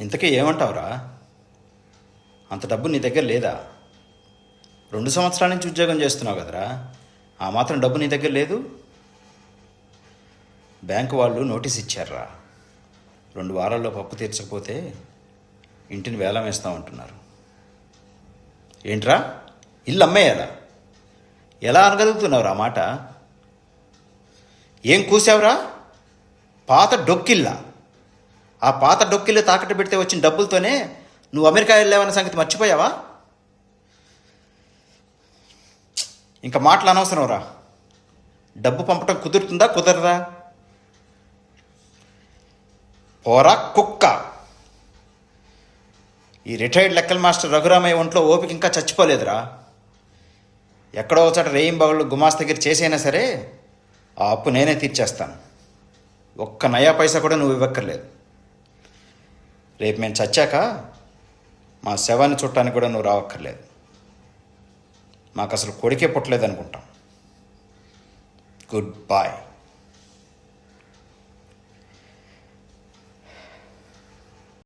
ఇంతకీ ఏమంటావురా? అంత డబ్బు నీ దగ్గర లేదా? 2 సంవత్సరాల నుంచి ఉద్యోగం చేస్తున్నావు కదరా, ఆ మాత్రం డబ్బు నీ దగ్గర లేదు? బ్యాంకు వాళ్ళు నోటీస్ ఇచ్చారా, 2 వారాల్లో పప్పు తీర్చకపోతే ఇంటిని వేలం వేస్తామంటున్నారు. ఏంట్రా, ఇల్లు అమ్మేయాలా? ఎలా అనగలుగుతున్నావురా మాట? ఏం కూసావురా? పాత డొక్కిల్లా? ఆ పాత డొక్కిల్లు తాకట్టు పెడితే వచ్చిన డబ్బులతోనే నువ్వు అమెరికా వెళ్ళావన్న సంగతి మర్చిపోయావా? ఇంకా మాటలు అనవసరంరా. డబ్బు పంపటం కుదురుతుందా కుదరదా? పోరా కుక్క. ఈ రిటైర్డ్ లెక్కల మాస్టర్ రఘురామయ్య ఒంట్లో ఓపిక ఇంకా చచ్చిపోలేదురా. ఎక్కడో చోట రేయింబగళ్ళు గుమాస్తగిరి చేసైనా సరే ఆ అప్పు నేనే తీర్చేస్తాను. ఒక్క నయా పైసా కూడా నువ్వు ఇవ్వక్కర్లేదు. రేపు మేము చచ్చాక మా శవాన్ని చుట్టానికి కూడా నువ్వు రావక్కర్లేదు. మాకు అసలు కొడుకే పుట్టలేదు అనుకుంటాం. Good bye.